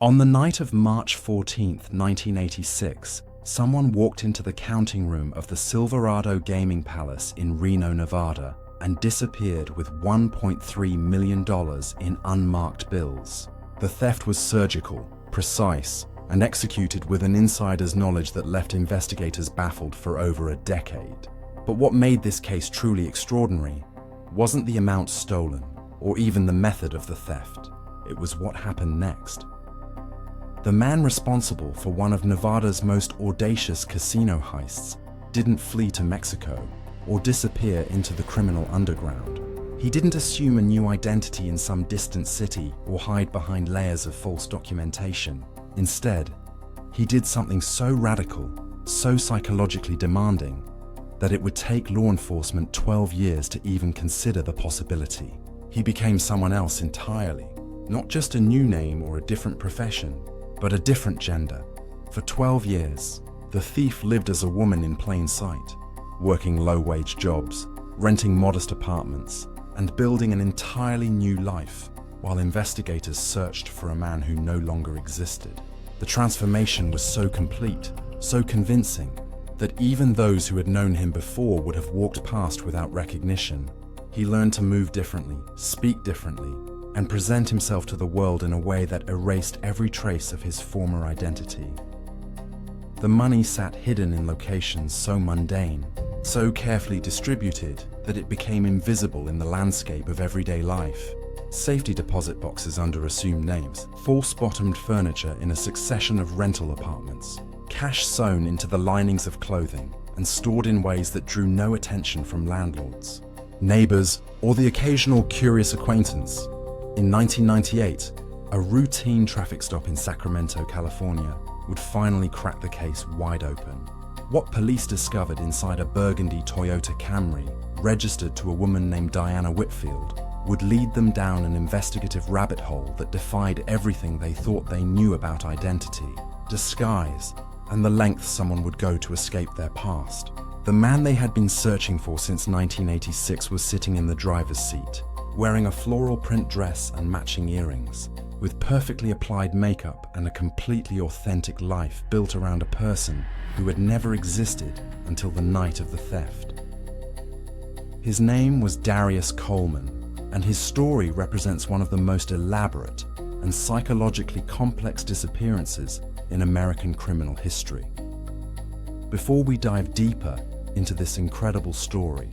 On the night of March 14th, 1986, someone walked into the counting room of the Silverado Gaming Palace in Reno, Nevada, and disappeared with $1.3 million in unmarked bills. The theft was surgical, precise, and executed with an insider's knowledge that left investigators baffled for over a decade. But what made this case truly extraordinary wasn't the amount stolen, or even the method of the theft. It was what happened next. The man responsible for one of Nevada's most audacious casino heists didn't flee to Mexico or disappear into the criminal underground. He didn't assume a new identity in some distant city or hide behind layers of false documentation. Instead, he did something so radical, so psychologically demanding, that it would take law enforcement 12 years to even consider the possibility. He became someone else entirely, not just a new name or a different profession, but a different gender. For 12 years, the thief lived as a woman in plain sight, working low-wage jobs, renting modest apartments, and building an entirely new life, while investigators searched for a man who no longer existed. The transformation was so complete, so convincing, that even those who had known him before would have walked past without recognition. He learned to move differently, speak differently, and present himself to the world in a way that erased every trace of his former identity. The money sat hidden in locations so mundane, so carefully distributed that it became invisible in the landscape of everyday life. Safety deposit boxes under assumed names, false-bottomed furniture in a succession of rental apartments, cash sewn into the linings of clothing and stored in ways that drew no attention from landlords, neighbors, or the occasional curious acquaintance. In 1998, a routine traffic stop in Sacramento, California, would finally crack the case wide open. What police discovered inside a burgundy Toyota Camry, registered to a woman named Diana Whitfield, would lead them down an investigative rabbit hole that defied everything they thought they knew about identity, disguise, and the lengths someone would go to escape their past. The man they had been searching for since 1986 was sitting in the driver's seat, wearing a floral print dress and matching earrings, with perfectly applied makeup and a completely authentic life built around a person who had never existed until the night of the theft. His name was Darius Coleman, and his story represents one of the most elaborate and psychologically complex disappearances in American criminal history. Before we dive deeper into this incredible story,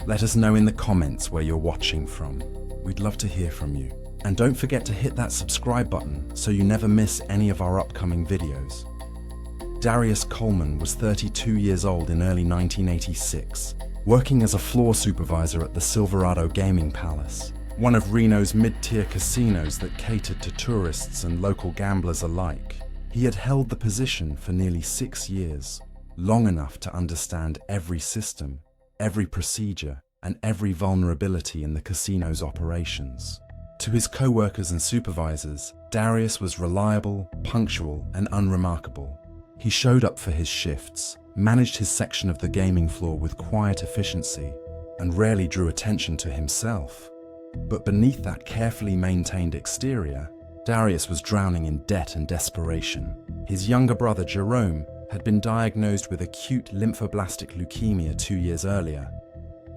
let us know in the comments where you're watching from. We'd love to hear from you. And don't forget to hit that subscribe button so you never miss any of our upcoming videos. Darius Coleman was 32 years old in early 1986, working as a floor supervisor at the Silverado Gaming Palace, one of Reno's mid-tier casinos that catered to tourists and local gamblers alike. He had held the position for nearly 6 years, long enough to understand every system, every procedure, and every vulnerability in the casino's operations. To his co-workers and supervisors, Darius was reliable, punctual, and unremarkable. He showed up for his shifts, managed his section of the gaming floor with quiet efficiency, and rarely drew attention to himself. But beneath that carefully maintained exterior, Darius was drowning in debt and desperation. His younger brother Jerome had been diagnosed with acute lymphoblastic leukemia 2 years earlier,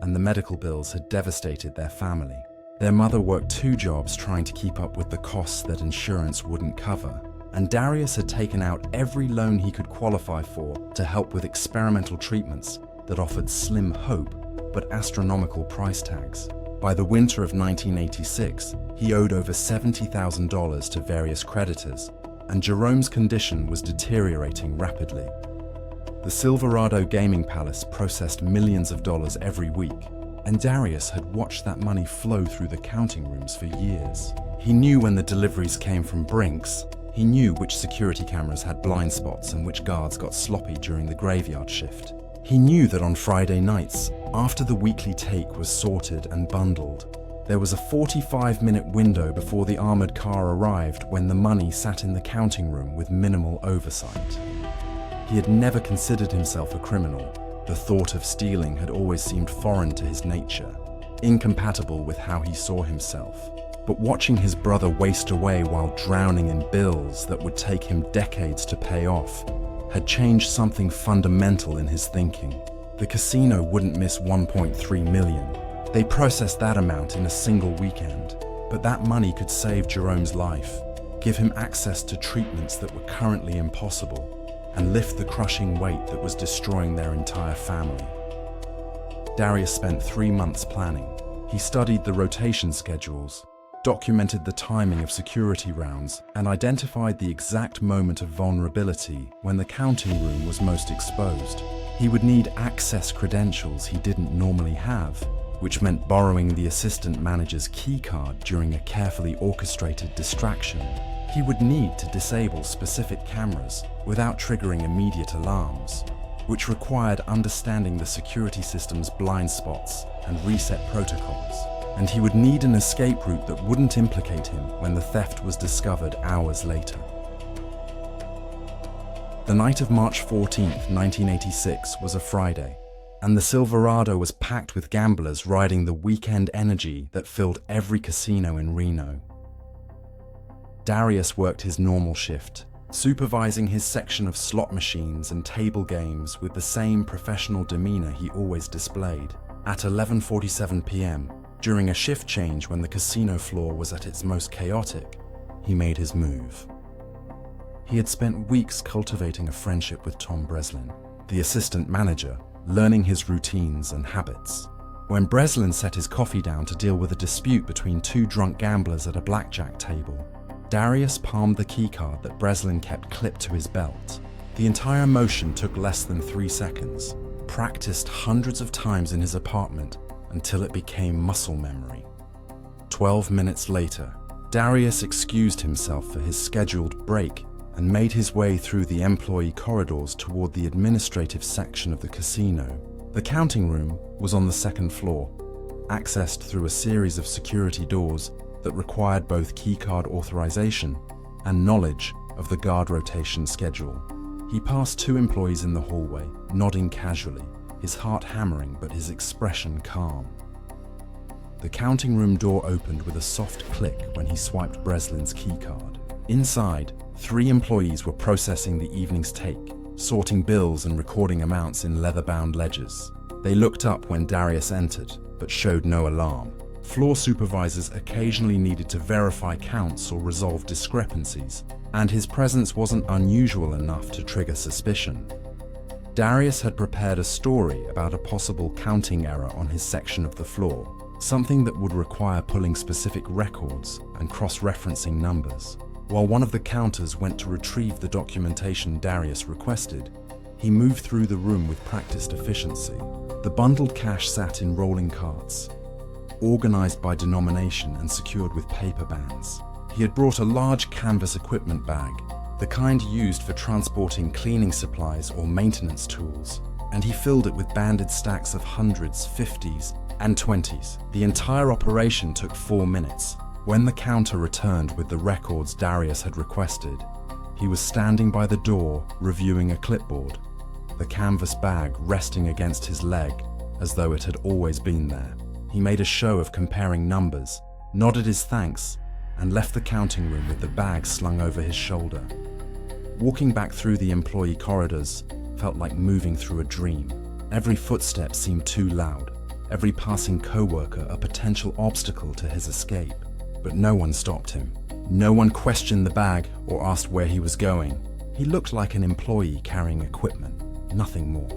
and the medical bills had devastated their family. Their mother worked 2 jobs trying to keep up with the costs that insurance wouldn't cover, and Darius had taken out every loan he could qualify for to help with experimental treatments that offered slim hope but astronomical price tags. By the winter of 1986, he owed over $70,000 to various creditors, and Jerome's condition was deteriorating rapidly. The Silverado Gaming Palace processed millions of dollars every week, and Darius had watched that money flow through the counting rooms for years. He knew when the deliveries came from Brinks. He knew which security cameras had blind spots and which guards got sloppy during the graveyard shift. He knew that on Friday nights, after the weekly take was sorted and bundled, there was a 45-minute window before the armored car arrived when the money sat in the counting room with minimal oversight. He had never considered himself a criminal. The thought of stealing had always seemed foreign to his nature, incompatible with how he saw himself. But watching his brother waste away while drowning in bills that would take him decades to pay off had changed something fundamental in his thinking. The casino wouldn't miss 1.3 million. They processed that amount in a single weekend. But that money could save Jerome's life, give him access to treatments that were currently impossible, and lift the crushing weight that was destroying their entire family. Darius spent 3 months planning. He studied the rotation schedules, documented the timing of security rounds, and identified the exact moment of vulnerability when the counting room was most exposed. He would need access credentials he didn't normally have, which meant borrowing the assistant manager's keycard during a carefully orchestrated distraction. He would need to disable specific cameras without triggering immediate alarms, which required understanding the security system's blind spots and reset protocols. And he would need an escape route that wouldn't implicate him when the theft was discovered hours later. The night of March 14, 1986 was a Friday, and the Silverado was packed with gamblers riding the weekend energy that filled every casino in Reno. Darius worked his normal shift, supervising his section of slot machines and table games with the same professional demeanor he always displayed. At 11:47 p.m., during a shift change when the casino floor was at its most chaotic, he made his move. He had spent weeks cultivating a friendship with Tom Breslin, the assistant manager, learning his routines and habits. When Breslin set his coffee down to deal with a dispute between two drunk gamblers at a blackjack table, Darius palmed the keycard that Breslin kept clipped to his belt. The entire motion took less than 3 seconds, practiced hundreds of times in his apartment until it became muscle memory. 12 minutes later, Darius excused himself for his scheduled break and made his way through the employee corridors toward the administrative section of the casino. The counting room was on the second floor, accessed through a series of security doors that required both keycard authorization and knowledge of the guard rotation schedule. He passed 2 employees in the hallway, nodding casually, his heart hammering but his expression calm. The counting room door opened with a soft click when he swiped Breslin's keycard. Inside, 3 employees were processing the evening's take, sorting bills and recording amounts in leather-bound ledgers. They looked up when Darius entered, but showed no alarm. Floor supervisors occasionally needed to verify counts or resolve discrepancies, and his presence wasn't unusual enough to trigger suspicion. Darius had prepared a story about a possible counting error on his section of the floor, something that would require pulling specific records and cross-referencing numbers. While one of the counters went to retrieve the documentation Darius requested, he moved through the room with practiced efficiency. The bundled cash sat in rolling carts, organized by denomination and secured with paper bands. He had brought a large canvas equipment bag, the kind used for transporting cleaning supplies or maintenance tools, and he filled it with banded stacks of hundreds, 50s, and 20s. The entire operation took 4 minutes. When the counter returned with the records Darius had requested, he was standing by the door reviewing a clipboard, the canvas bag resting against his leg as though it had always been there. He made a show of comparing numbers, nodded his thanks, and left the counting room with the bag slung over his shoulder. Walking back through the employee corridors felt like moving through a dream. Every footstep seemed too loud, every passing coworker a potential obstacle to his escape. But no one stopped him. No one questioned the bag or asked where he was going. He looked like an employee carrying equipment, nothing more.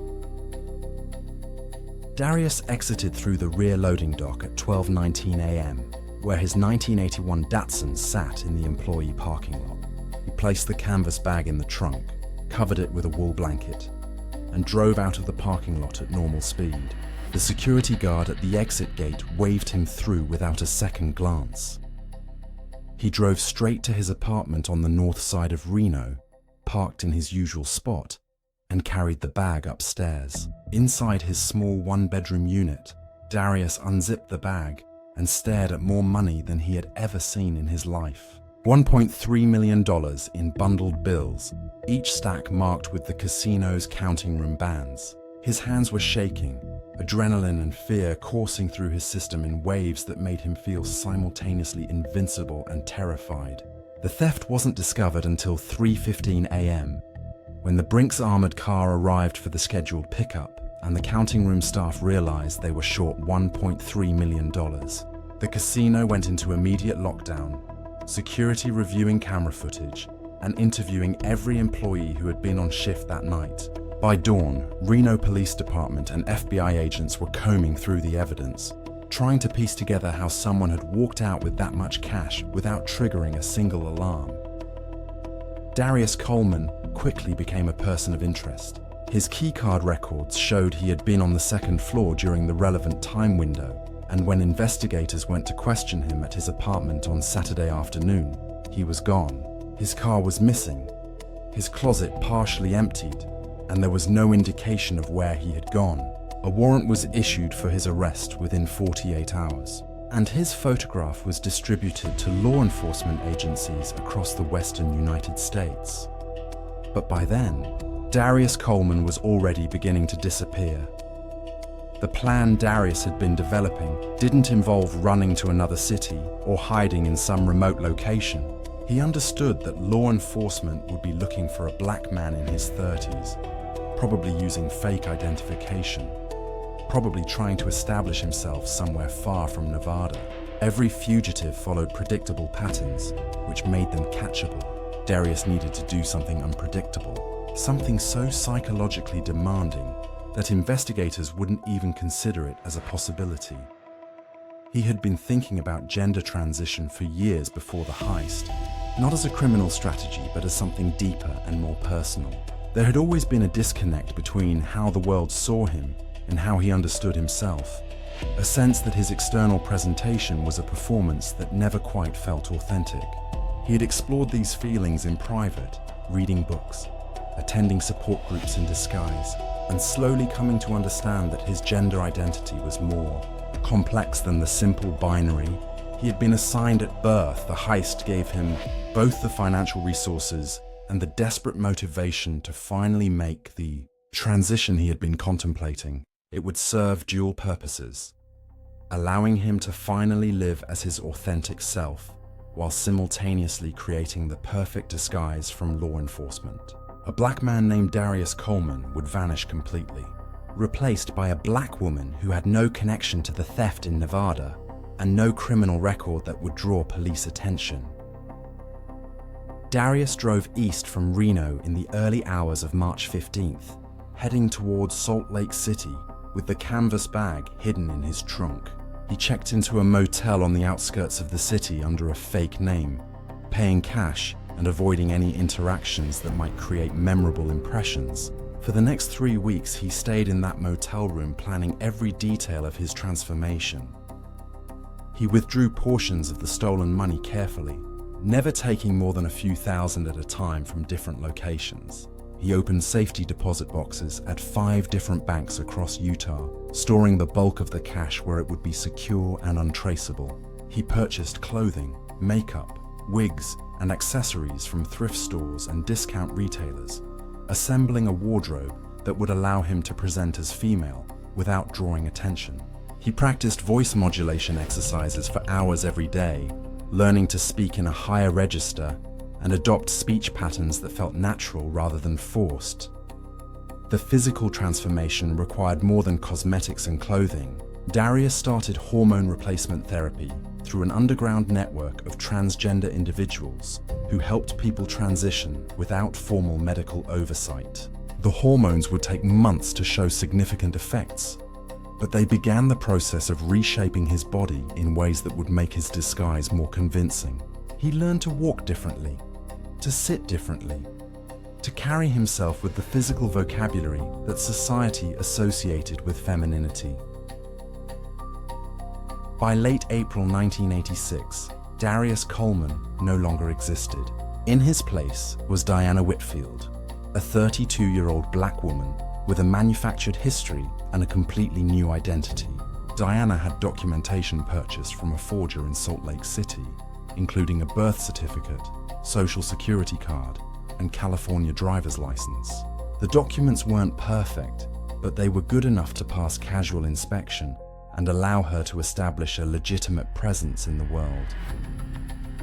Darius exited through the rear loading dock at 12:19 a.m., where his 1981 Datsun sat in the employee parking lot. He placed the canvas bag in the trunk, covered it with a wool blanket, and drove out of the parking lot at normal speed. The security guard at the exit gate waved him through without a second glance. He drove straight to his apartment on the north side of Reno, parked in his usual spot, and carried the bag upstairs. Inside his small one-bedroom unit, Darius unzipped the bag and stared at more money than he had ever seen in his life. $1.3 million in bundled bills, each stack marked with the casino's counting room bands. His hands were shaking, adrenaline and fear coursing through his system in waves that made him feel simultaneously invincible and terrified. The theft wasn't discovered until 3:15 a.m., when the Brinks armored car arrived for the scheduled pickup, and the counting room staff realized they were short $1.3 million. The casino went into immediate lockdown, security reviewing camera footage and interviewing every employee who had been on shift that night. By dawn, Reno Police Department and FBI agents were combing through the evidence, trying to piece together how someone had walked out with that much cash without triggering a single alarm. Darius Coleman quickly became a person of interest. His keycard records showed he had been on the second floor during the relevant time window, and when investigators went to question him at his apartment on Saturday afternoon, he was gone. His car was missing, his closet partially emptied, and there was no indication of where he had gone. A warrant was issued for his arrest within 48 hours, and his photograph was distributed to law enforcement agencies across the western United States. But by then, Darius Coleman was already beginning to disappear. The plan Darius had been developing didn't involve running to another city or hiding in some remote location. He understood that law enforcement would be looking for a black man in his 30s, probably using fake identification, probably trying to establish himself somewhere far from Nevada. Every fugitive followed predictable patterns, which made them catchable. Darius needed to do something unpredictable, something so psychologically demanding that investigators wouldn't even consider it as a possibility. He had been thinking about gender transition for years before the heist, not as a criminal strategy, but as something deeper and more personal. There had always been a disconnect between how the world saw him and how he understood himself, a sense that his external presentation was a performance that never quite felt authentic. He had explored these feelings in private, reading books, attending support groups in disguise, and slowly coming to understand that his gender identity was more complex than the simple binary he had been assigned at birth. The heist gave him both the financial resources and the desperate motivation to finally make the transition he had been contemplating. It would serve dual purposes, allowing him to finally live as his authentic self, while simultaneously creating the perfect disguise from law enforcement. A black man named Darius Coleman would vanish completely, replaced by a black woman who had no connection to the theft in Nevada and no criminal record that would draw police attention. Darius drove east from Reno in the early hours of March 15th, heading towards Salt Lake City with the canvas bag hidden in his trunk. He checked into a motel on the outskirts of the city under a fake name, paying cash and avoiding any interactions that might create memorable impressions. For the next 3 weeks, he stayed in that motel room planning every detail of his transformation. He withdrew portions of the stolen money carefully, never taking more than a few thousand at a time from different locations. He opened safety deposit boxes at 5 different banks across Utah, storing the bulk of the cash where it would be secure and untraceable. He purchased clothing, makeup, wigs, and accessories from thrift stores and discount retailers, assembling a wardrobe that would allow him to present as female without drawing attention. He practiced voice modulation exercises for hours every day, learning to speak in a higher register and adopt speech patterns that felt natural rather than forced. The physical transformation required more than cosmetics and clothing. Darius started hormone replacement therapy through an underground network of transgender individuals who helped people transition without formal medical oversight. The hormones would take months to show significant effects, but they began the process of reshaping his body in ways that would make his disguise more convincing. He learned to walk differently, to sit differently, to carry himself with the physical vocabulary that society associated with femininity. By late April 1986, Darius Coleman no longer existed. In his place was Diana Whitfield, a 32-year-old black woman with a manufactured history and a completely new identity. Diana had documentation purchased from a forger in Salt Lake City, including a birth certificate, social security card, and California driver's license. The documents weren't perfect, but they were good enough to pass casual inspection and allow her to establish a legitimate presence in the world.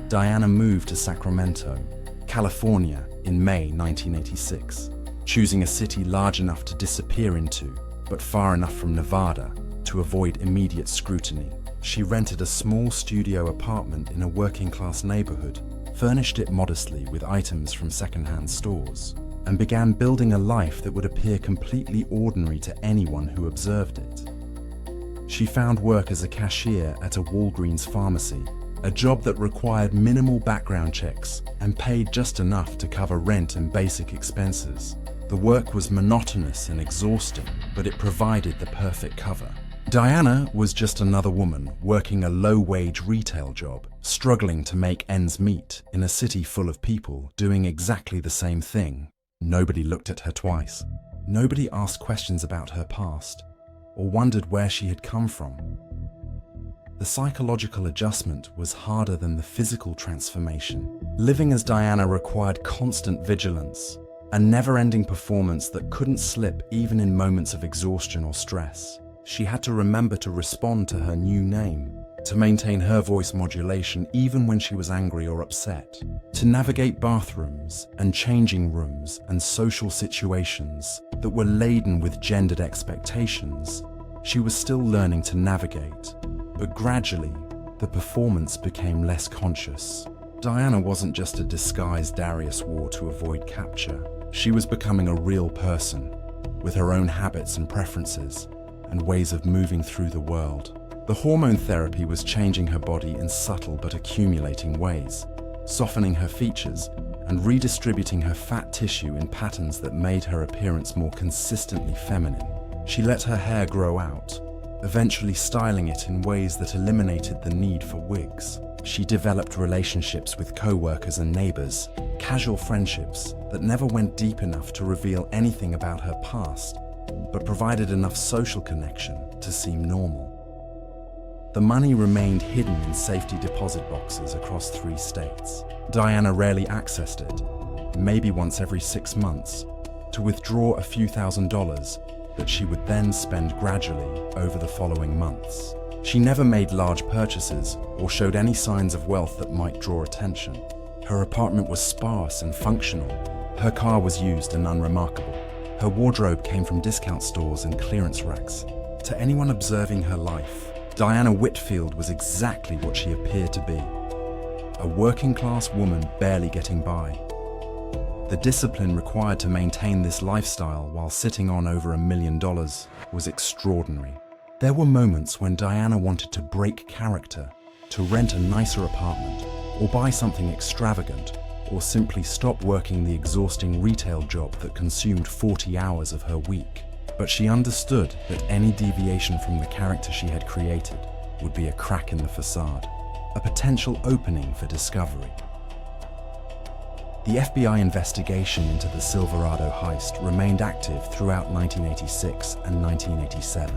Diana moved to Sacramento, California in May 1986, choosing a city large enough to disappear into, but far enough from Nevada to avoid immediate scrutiny. She rented a small studio apartment in a working-class neighborhood, furnished it modestly with items from secondhand stores, and began building a life that would appear completely ordinary to anyone who observed it. She found work as a cashier at a Walgreens pharmacy, a job that required minimal background checks and paid just enough to cover rent and basic expenses. The work was monotonous and exhausting, but it provided the perfect cover. Diana was just another woman working a low-wage retail job, struggling to make ends meet in a city full of people doing exactly the same thing. Nobody looked at her twice. Nobody asked questions about her past or wondered where she had come from. The psychological adjustment was harder than the physical transformation. Living as Diana required constant vigilance, a never-ending performance that couldn't slip even in moments of exhaustion or stress. She had to remember to respond to her new name, to maintain her voice modulation even when she was angry or upset, to navigate bathrooms and changing rooms and social situations that were laden with gendered expectations. She was still learning to navigate, but gradually, the performance became less conscious. Diana wasn't just a disguise Darius wore to avoid capture. She was becoming a real person, with her own habits and preferences, and ways of moving through the world. The hormone therapy was changing her body in subtle but accumulating ways, softening her features and redistributing her fat tissue in patterns that made her appearance more consistently feminine. She let her hair grow out, eventually styling it in ways that eliminated the need for wigs. She developed relationships with co-workers and neighbors, casual friendships that never went deep enough to reveal anything about her past, but provided enough social connection to seem normal. The money remained hidden in safety deposit boxes across 3 states. Diana rarely accessed it, maybe once every 6 months, to withdraw a few $1,000s that she would then spend gradually over the following months. She never made large purchases or showed any signs of wealth that might draw attention. Her apartment was sparse and functional. Her car was used and unremarkable. Her wardrobe came from discount stores and clearance racks. To anyone observing her life, Diana Whitfield was exactly what she appeared to be. A working-class woman barely getting by. The discipline required to maintain this lifestyle while sitting on over $1 million was extraordinary. There were moments when Diana wanted to break character, to rent a nicer apartment, or buy something extravagant, or simply stop working the exhausting retail job that consumed 40 hours of her week. But she understood that any deviation from the character she had created would be a crack in the facade, a potential opening for discovery. The FBI investigation into the Silverado heist remained active throughout 1986 and 1987.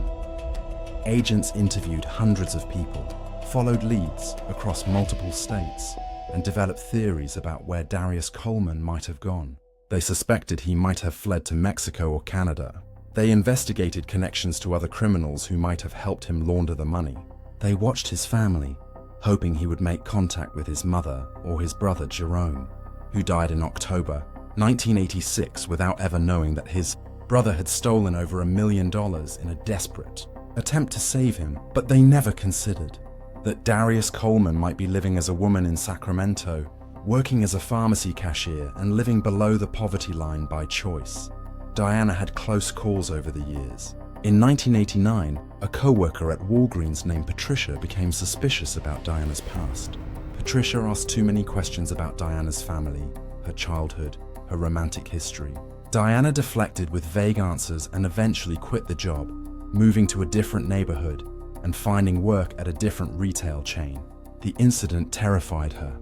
Agents interviewed hundreds of people, followed leads across multiple states, and developed theories about where Darius Coleman might have gone. They suspected he might have fled to Mexico or Canada. They investigated connections to other criminals who might have helped him launder the money. They watched his family, hoping he would make contact with his mother or his brother Jerome, who died in October 1986 without ever knowing that his brother had stolen over $1 million in a desperate attempt to save him. But they never considered that Darius Coleman might be living as a woman in Sacramento, working as a pharmacy cashier and living below the poverty line by choice. Diana had close calls over the years. In 1989, a co-worker at Walgreens named Patricia became suspicious about Diana's past. Patricia asked too many questions about Diana's family, her childhood, her romantic history. Diana deflected with vague answers and eventually quit the job, moving to a different neighborhood and finding work at a different retail chain. The incident terrified her,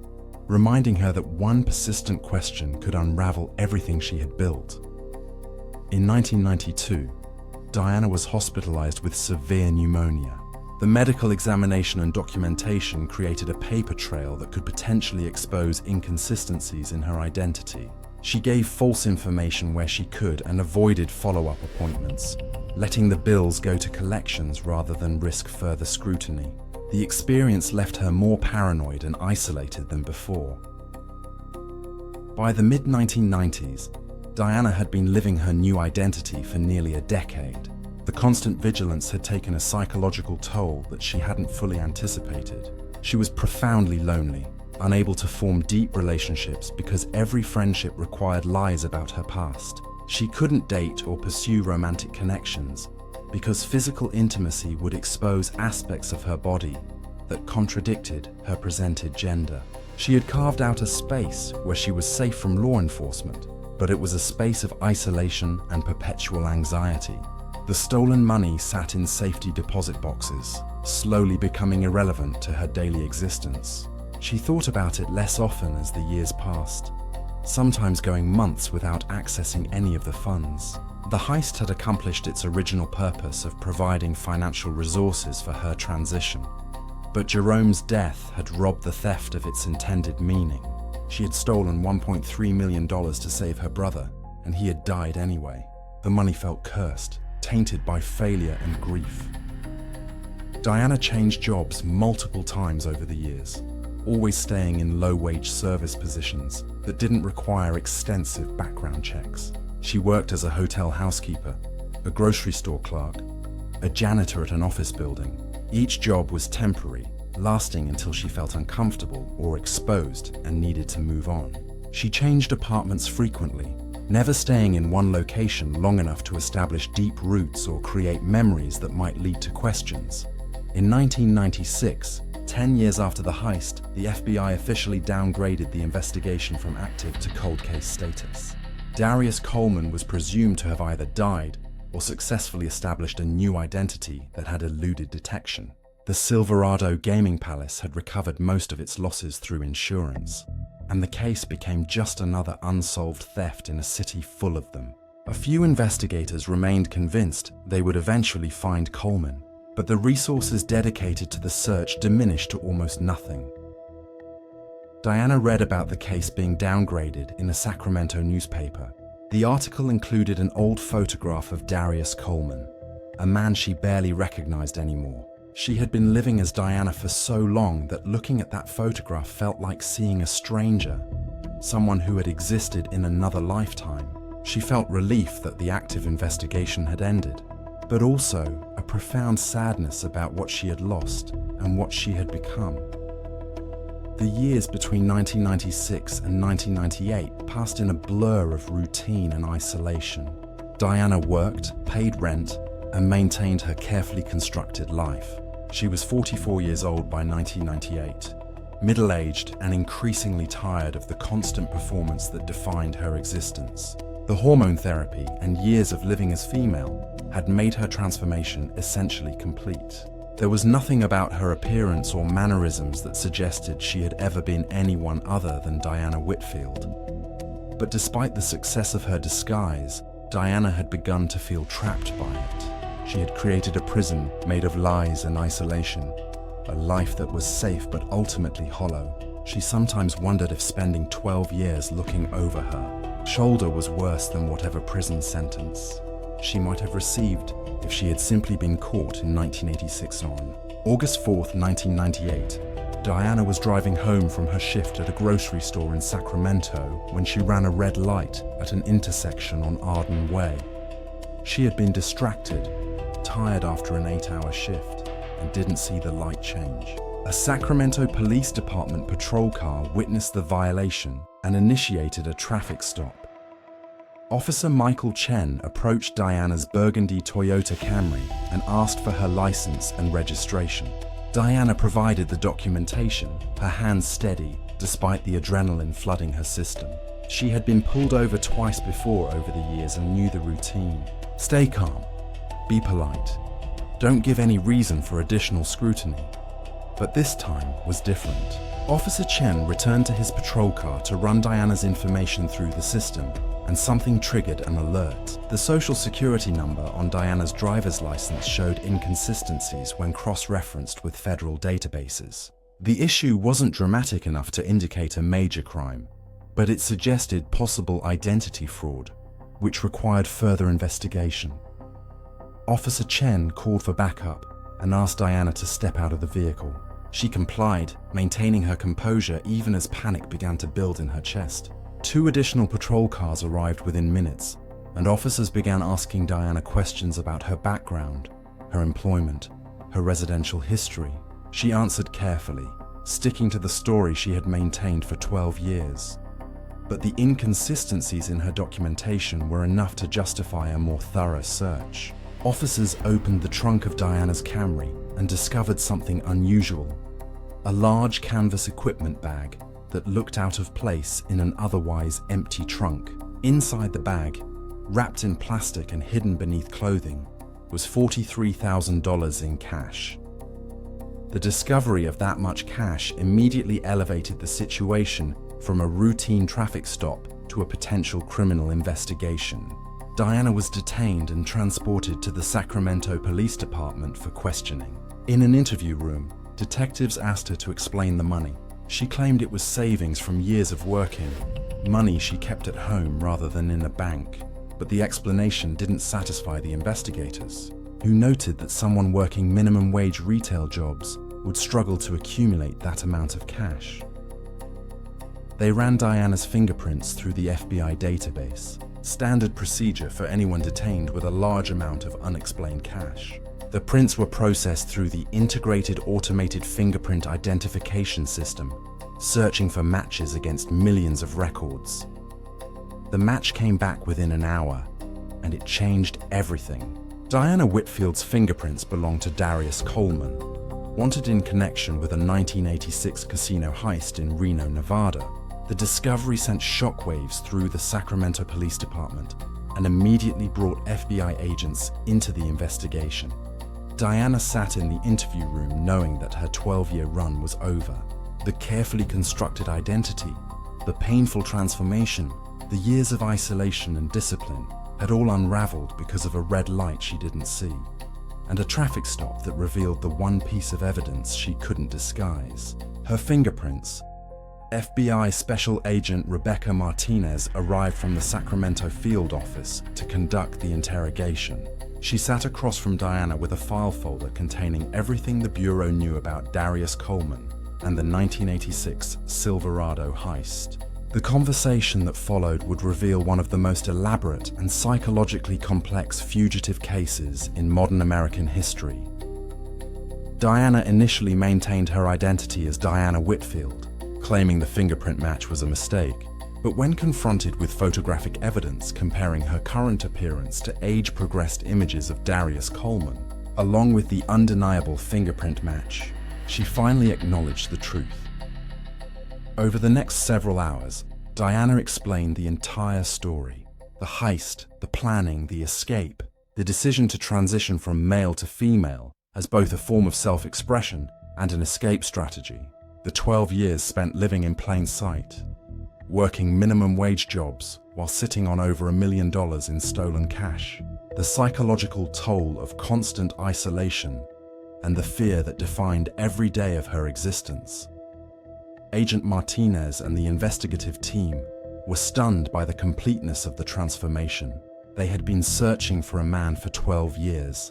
reminding her that one persistent question could unravel everything she had built. In 1992, Diana was hospitalized with severe pneumonia. The medical examination and documentation created a paper trail that could potentially expose inconsistencies in her identity. She gave false information where she could and avoided follow-up appointments, letting the bills go to collections rather than risk further scrutiny. The experience left her more paranoid and isolated than before. By the mid-1990s, Diana had been living her new identity for nearly a decade. The constant vigilance had taken a psychological toll that she hadn't fully anticipated. She was profoundly lonely, unable to form deep relationships because every friendship required lies about her past. She couldn't date or pursue romantic connections because physical intimacy would expose aspects of her body that contradicted her presented gender. She had carved out a space where she was safe from law enforcement, but it was a space of isolation and perpetual anxiety. The stolen money sat in safety deposit boxes, slowly becoming irrelevant to her daily existence. She thought about it less often as the years passed, sometimes going months without accessing any of the funds. The heist had accomplished its original purpose of providing financial resources for her transition. But Jerome's death had robbed the theft of its intended meaning. She had stolen $1.3 million to save her brother, and he had died anyway. The money felt cursed, tainted by failure and grief. Diana changed jobs multiple times over the years, always staying in low-wage service positions that didn't require extensive background checks. She worked as a hotel housekeeper, a grocery store clerk, a janitor at an office building. Each job was temporary, lasting until she felt uncomfortable or exposed and needed to move on. She changed apartments frequently, never staying in one location long enough to establish deep roots or create memories that might lead to questions. In 1996, 10 years after the heist, the FBI officially downgraded the investigation from active to cold case status. Darius Coleman was presumed to have either died or successfully established a new identity that had eluded detection. The Silverado Gaming Palace had recovered most of its losses through insurance, and the case became just another unsolved theft in a city full of them. A few investigators remained convinced they would eventually find Coleman, but the resources dedicated to the search diminished to almost nothing. Diana read about the case being downgraded in a Sacramento newspaper. The article included an old photograph of Darius Coleman, a man she barely recognized anymore. She had been living as Diana for so long that looking at that photograph felt like seeing a stranger, someone who had existed in another lifetime. She felt relief that the active investigation had ended, but also a profound sadness about what she had lost and what she had become. The years between 1996 and 1998 passed in a blur of routine and isolation. Diana worked, paid rent, and maintained her carefully constructed life. She was 44 years old by 1998, middle-aged and increasingly tired of the constant performance that defined her existence. The hormone therapy and years of living as female had made her transformation essentially complete. There was nothing about her appearance or mannerisms that suggested she had ever been anyone other than Diana Whitfield. But despite the success of her disguise, Diana had begun to feel trapped by it. She had created a prison made of lies and isolation, a life that was safe but ultimately hollow. She sometimes wondered if spending 12 years looking over her shoulder was worse than whatever prison sentence she might have received if she had simply been caught in 1986 on August 4th, 1998. Diana was driving home from her shift at a grocery store in Sacramento when she ran a red light at an intersection on Arden Way. She had been distracted, tired after an 8-hour shift, and didn't see the light change. A Sacramento Police Department patrol car witnessed the violation and initiated a traffic stop. Officer Michael Chen approached Diana's burgundy Toyota Camry and asked for her license and registration. Diana provided the documentation, her hands steady despite the adrenaline flooding her system. She had been pulled over twice before over the years and knew the routine. Stay calm, be polite, don't give any reason for additional scrutiny. But this time was different. Officer Chen returned to his patrol car to run Diana's information through the system, and something triggered an alert. The social security number on Diana's driver's license showed inconsistencies when cross-referenced with federal databases. The issue wasn't dramatic enough to indicate a major crime, but it suggested possible identity fraud, which required further investigation. Officer Chen called for backup and asked Diana to step out of the vehicle. She complied, maintaining her composure even as panic began to build in her chest. 2 additional patrol cars arrived within minutes, and officers began asking Diana questions about her background, her employment, her residential history. She answered carefully, sticking to the story she had maintained for 12 years. But the inconsistencies in her documentation were enough to justify a more thorough search. Officers opened the trunk of Diana's Camry and discovered something unusual: a large canvas equipment bag that looked out of place in an otherwise empty trunk. Inside the bag, wrapped in plastic and hidden beneath clothing, was $43,000 in cash. The discovery of that much cash immediately elevated the situation from a routine traffic stop to a potential criminal investigation. Diana was detained and transported to the Sacramento Police Department for questioning. In an interview room, detectives asked her to explain the money. She claimed it was savings from years of working, money she kept at home rather than in a bank. But the explanation didn't satisfy the investigators, who noted that someone working minimum wage retail jobs would struggle to accumulate that amount of cash. They ran Diana's fingerprints through the FBI database, standard procedure for anyone detained with a large amount of unexplained cash. The prints were processed through the Integrated Automated Fingerprint Identification System, searching for matches against millions of records. The match came back within an hour, and it changed everything. Diana Whitfield's fingerprints belonged to Darius Coleman, wanted in connection with a 1986 casino heist in Reno, Nevada. The discovery sent shockwaves through the Sacramento Police Department and immediately brought FBI agents into the investigation. Diana sat in the interview room knowing that her 12-year run was over. The carefully constructed identity, the painful transformation, the years of isolation and discipline had all unraveled because of a red light she didn't see, and a traffic stop that revealed the one piece of evidence she couldn't disguise: her fingerprints. FBI Special Agent Rebecca Martinez arrived from the Sacramento field office to conduct the interrogation. She sat across from Diana with a file folder containing everything the Bureau knew about Darius Coleman and the 1986 Silverado heist. The conversation that followed would reveal one of the most elaborate and psychologically complex fugitive cases in modern American history. Diana initially maintained her identity as Diana Whitfield, claiming the fingerprint match was a mistake. But when confronted with photographic evidence comparing her current appearance to age-progressed images of Darius Coleman, along with the undeniable fingerprint match, she finally acknowledged the truth. Over the next several hours, Diana explained the entire story: the heist, the planning, the escape, the decision to transition from male to female as both a form of self-expression and an escape strategy, the 12 years spent living in plain sight, working minimum wage jobs while sitting on over $1 million in stolen cash, the psychological toll of constant isolation, and the fear that defined every day of her existence. Agent Martinez and the investigative team were stunned by the completeness of the transformation. They had been searching for a man for 12 years,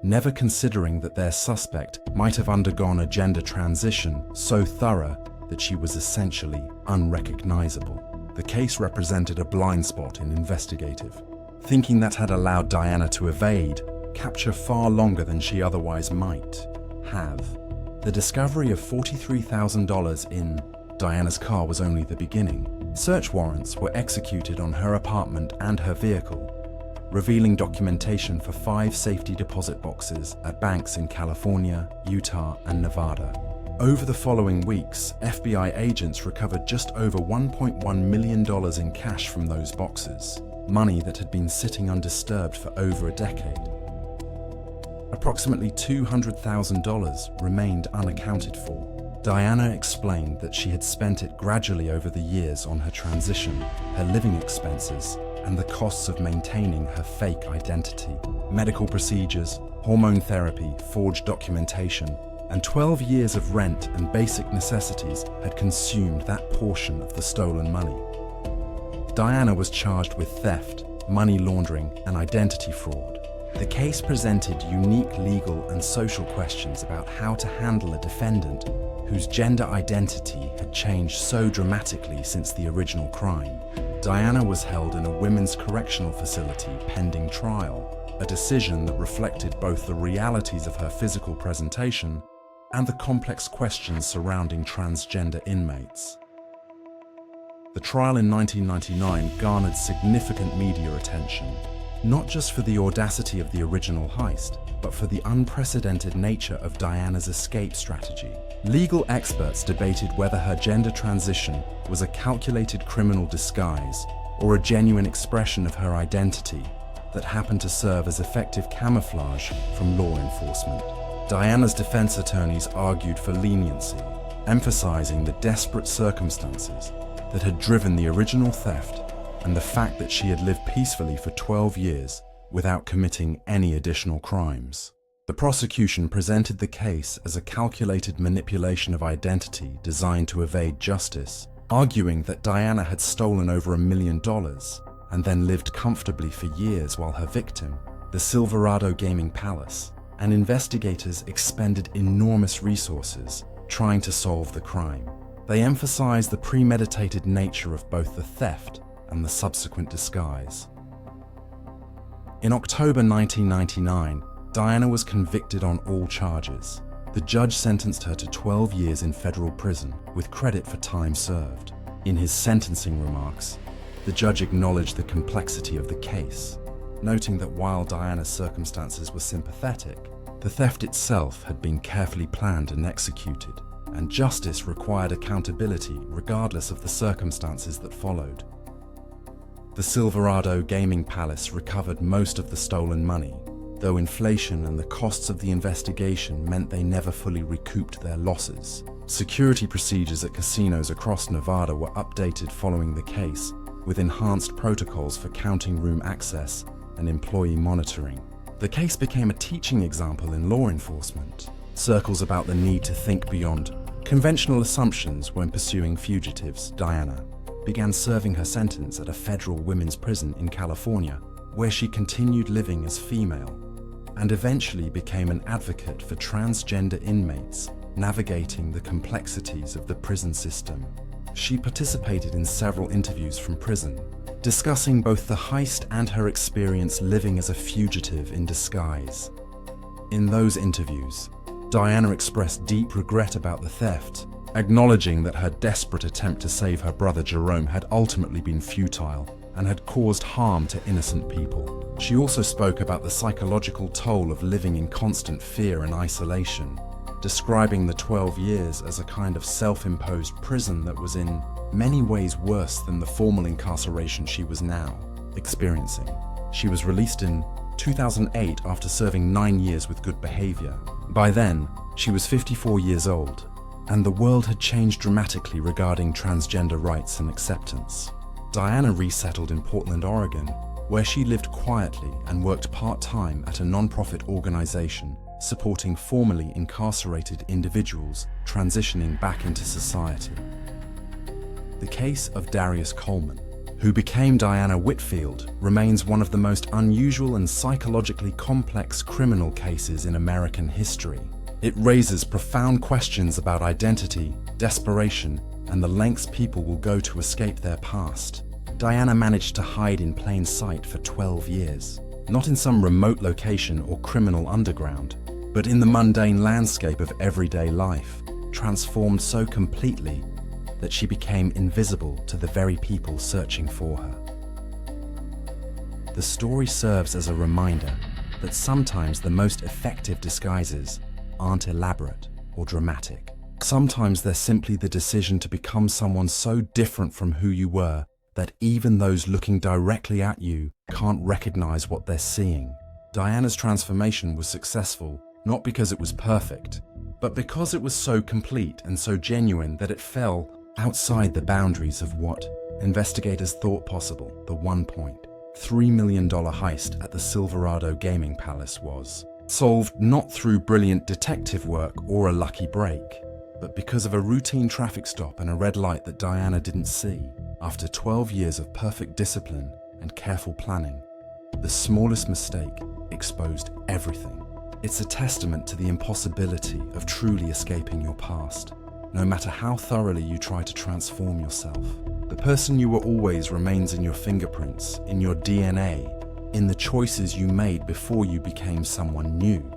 never considering that their suspect might have undergone a gender transition so thorough that she was essentially unrecognizable. The case represented a blind spot in investigative thinking that had allowed Diana to evade capture far longer than she otherwise might have. The discovery of $43,000 in Diana's car was only the beginning. Search warrants were executed on her apartment and her vehicle, revealing documentation for 5 safety deposit boxes at banks in California, Utah, and Nevada. Over the following weeks, FBI agents recovered just over $1.1 million in cash from those boxes, money that had been sitting undisturbed for over a decade. Approximately $200,000 remained unaccounted for. Diana explained that she had spent it gradually over the years on her transition, her living expenses, and the costs of maintaining her fake identity. Medical procedures, hormone therapy, forged documentation, and 12 years of rent and basic necessities had consumed that portion of the stolen money. Diana was charged with theft, money laundering, and identity fraud. The case presented unique legal and social questions about how to handle a defendant whose gender identity had changed so dramatically since the original crime. Diana was held in a women's correctional facility pending trial, a decision that reflected both the realities of her physical presentation and the complex questions surrounding transgender inmates. The trial in 1999 garnered significant media attention, not just for the audacity of the original heist, but for the unprecedented nature of Diana's escape strategy. Legal experts debated whether her gender transition was a calculated criminal disguise or a genuine expression of her identity that happened to serve as effective camouflage from law enforcement. Diana's defense attorneys argued for leniency, emphasizing the desperate circumstances that had driven the original theft and the fact that she had lived peacefully for 12 years without committing any additional crimes. The prosecution presented the case as a calculated manipulation of identity designed to evade justice, arguing that Diana had stolen over $1 million and then lived comfortably for years while her victim, the Silverado Gaming Palace, and investigators expended enormous resources trying to solve the crime. They emphasized the premeditated nature of both the theft and the subsequent disguise. In October 1999, Diana was convicted on all charges. The judge sentenced her to 12 years in federal prison with credit for time served. In his sentencing remarks, the judge acknowledged the complexity of the case, noting that while Diana's circumstances were sympathetic, the theft itself had been carefully planned and executed, and justice required accountability regardless of the circumstances that followed. The Silverado Gaming Palace recovered most of the stolen money, though inflation and the costs of the investigation meant they never fully recouped their losses. Security procedures at casinos across Nevada were updated following the case, with enhanced protocols for counting room access and employee monitoring. The case became a teaching example in law enforcement. Circles about the need to think beyond conventional assumptions when pursuing fugitives. Diana began serving her sentence at a federal women's prison in California, where she continued living as female and eventually became an advocate for transgender inmates navigating the complexities of the prison system. She participated in several interviews from prison, discussing both the heist and her experience living as a fugitive in disguise. In those interviews, Diana expressed deep regret about the theft, acknowledging that her desperate attempt to save her brother Jerome had ultimately been futile and had caused harm to innocent people. She also spoke about the psychological toll of living in constant fear and isolation, describing the 12 years as a kind of self-imposed prison that was in many ways worse than the formal incarceration she was now experiencing. She was released in 2008 after serving 9 years with good behavior. By then, she was 54 years old, and the world had changed dramatically regarding transgender rights and acceptance. Diana resettled in Portland, Oregon, where she lived quietly and worked part-time at a non-profit organization supporting formerly incarcerated individuals transitioning back into society. The case of Darius Coleman, who became Diana Whitfield, remains one of the most unusual and psychologically complex criminal cases in American history. It raises profound questions about identity, desperation, and the lengths people will go to escape their past. Diana managed to hide in plain sight for 12 years, not in some remote location or criminal underground, but in the mundane landscape of everyday life, transformed so completely that she became invisible to the very people searching for her. The story serves as a reminder that sometimes the most effective disguises aren't elaborate or dramatic. Sometimes they're simply the decision to become someone so different from who you were that even those looking directly at you can't recognize what they're seeing. Diana's transformation was successful not because it was perfect, but because it was so complete and so genuine that it fell outside the boundaries of what investigators thought possible. The $1.3 million heist at the Silverado Gaming Palace was solved not through brilliant detective work or a lucky break, But because of a routine traffic stop and a red light that Diana didn't see, after 12 years of perfect discipline and careful planning, the smallest mistake exposed everything. It's a testament to the impossibility of truly escaping your past. No matter how thoroughly you try to transform yourself, the person you were always remains in your fingerprints, in your DNA, in the choices you made before you became someone new.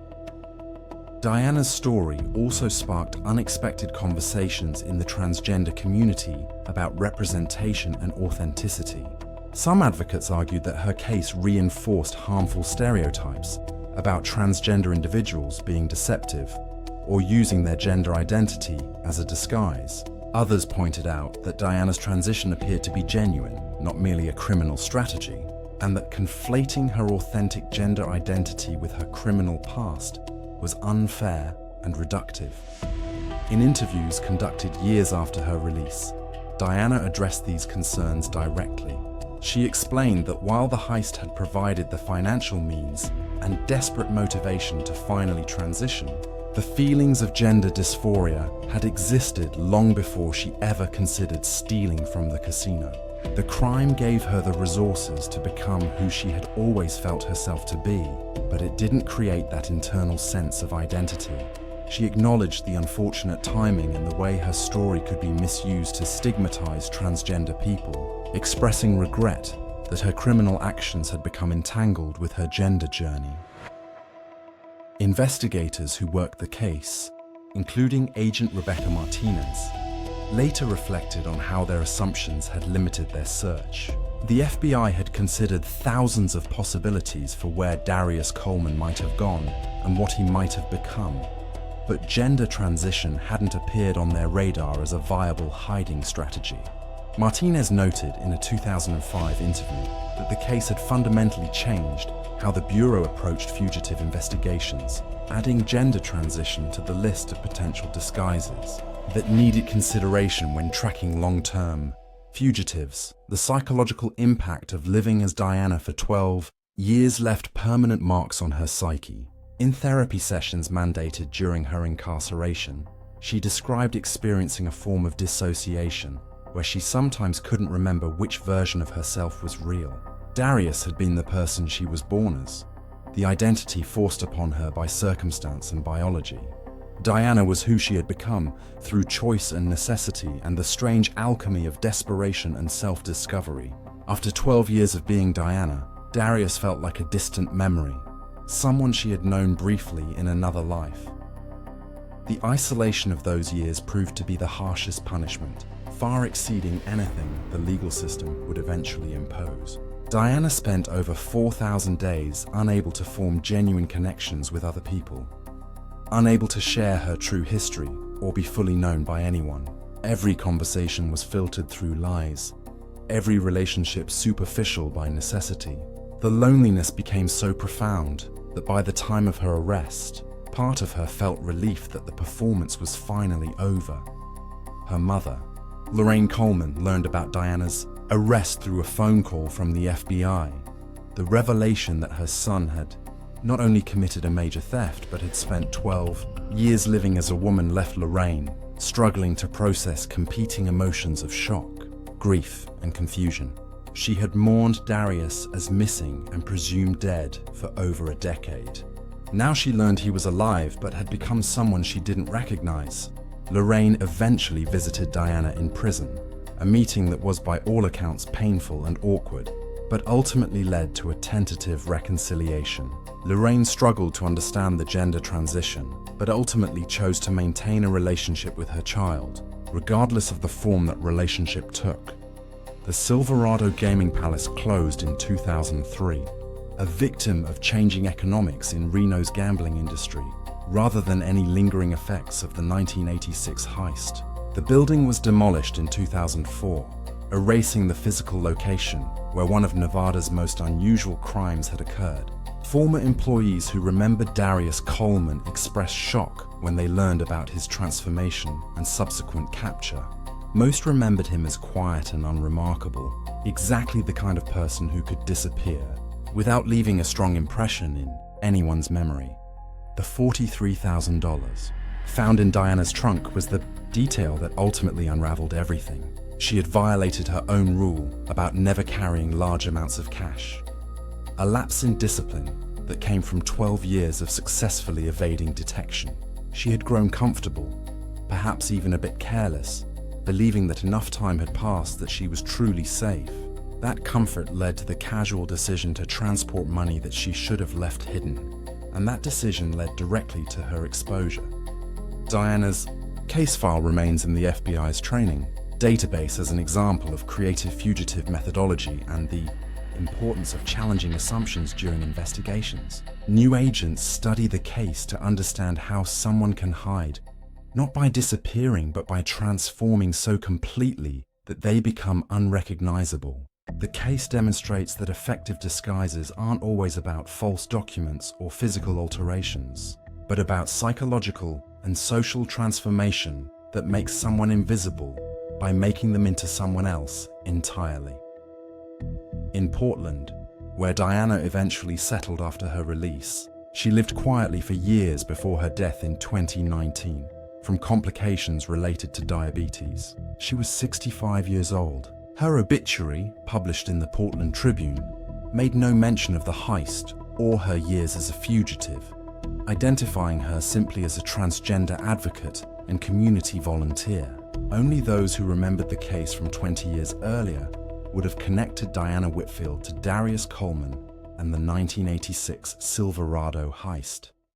Diana's story also sparked unexpected conversations in the transgender community about representation and authenticity. Some advocates argued that her case reinforced harmful stereotypes about transgender individuals being deceptive or using their gender identity as a disguise. Others pointed out that Diana's transition appeared to be genuine, not merely a criminal strategy, and that conflating her authentic gender identity with her criminal past was unfair and reductive. In interviews conducted years after her release, Diana addressed these concerns directly. She explained that while the heist had provided the financial means and desperate motivation to finally transition, the feelings of gender dysphoria had existed long before she ever considered stealing from the casino. The crime gave her the resources to become who she had always felt herself to be, but it didn't create that internal sense of identity. She acknowledged the unfortunate timing and the way her story could be misused to stigmatize transgender people, expressing regret that her criminal actions had become entangled with her gender journey. Investigators who worked the case, including Agent Rebecca Martinez, later reflected on how their assumptions had limited their search. The FBI had considered thousands of possibilities for where Darius Coleman might have gone and what he might have become, but gender transition hadn't appeared on their radar as a viable hiding strategy. Martinez noted in a 2005 interview that the case had fundamentally changed how the Bureau approached fugitive investigations, adding gender transition to the list of potential disguises that needed consideration when tracking long-term fugitives. The psychological impact of living as Diana for 12 years left permanent marks on her psyche. In therapy sessions mandated during her incarceration, she described experiencing a form of dissociation where she sometimes couldn't remember which version of herself was real. Darius had been the person she was born as, the identity forced upon her by circumstance and biology. Diana was who she had become through choice and necessity and the strange alchemy of desperation and self-discovery. After 12 years of being Diana, Darius felt like a distant memory, someone she had known briefly in another life. The isolation of those years proved to be the harshest punishment, far exceeding anything the legal system would eventually impose. Diana spent over 4,000 days unable to form genuine connections with other people, unable to share her true history or be fully known by anyone. Every conversation was filtered through lies, every relationship superficial by necessity. The loneliness became so profound that by the time of her arrest, part of her felt relief that the performance was finally over. Her mother, Lorraine Coleman, learned about Diana's arrest through a phone call from the FBI. The revelation that her son had not only committed a major theft, but had spent 12 years living as a woman left Lorraine struggling to process competing emotions of shock, grief, and confusion. She had mourned Darius as missing and presumed dead for over a decade. Now she learned he was alive but had become someone she didn't recognize. Lorraine eventually visited Diana in prison, a meeting that was by all accounts painful and awkward, but ultimately led to a tentative reconciliation. Lorraine struggled to understand the gender transition, but ultimately chose to maintain a relationship with her child, regardless of the form that relationship took. The Silverado Gaming Palace closed in 2003, a victim of changing economics in Reno's gambling industry, rather than any lingering effects of the 1986 heist. The building was demolished in 2004, erasing the physical location where one of Nevada's most unusual crimes had occurred. Former employees who remembered Darius Coleman expressed shock when they learned about his transformation and subsequent capture. Most remembered him as quiet and unremarkable, exactly the kind of person who could disappear without leaving a strong impression in anyone's memory. The $43,000. Found in Diana's trunk was the detail that ultimately unraveled everything. She had violated her own rule about never carrying large amounts of cash. A lapse in discipline that came from 12 years of successfully evading detection. She had grown comfortable, perhaps even a bit careless, believing that enough time had passed that she was truly safe. That comfort led to the casual decision to transport money that she should have left hidden, and that decision led directly to her exposure. Diana's case file remains in the FBI's training database as an example of creative fugitive methodology and the importance of challenging assumptions during investigations. New agents study the case to understand how someone can hide, not by disappearing, but by transforming so completely that they become unrecognizable. The case demonstrates that effective disguises aren't always about false documents or physical alterations, but about psychological and social transformation that makes someone invisible by making them into someone else entirely. In Portland, where Diana eventually settled after her release, she lived quietly for years before her death in 2019 from complications related to diabetes. She was 65 years old. Her obituary, published in the Portland Tribune, made no mention of the heist or her years as a fugitive, identifying her simply as a transgender advocate and community volunteer. Only those who remembered the case from 20 years earlier would have connected Diana Whitfield to Darius Coleman and the 1986 Silverado heist.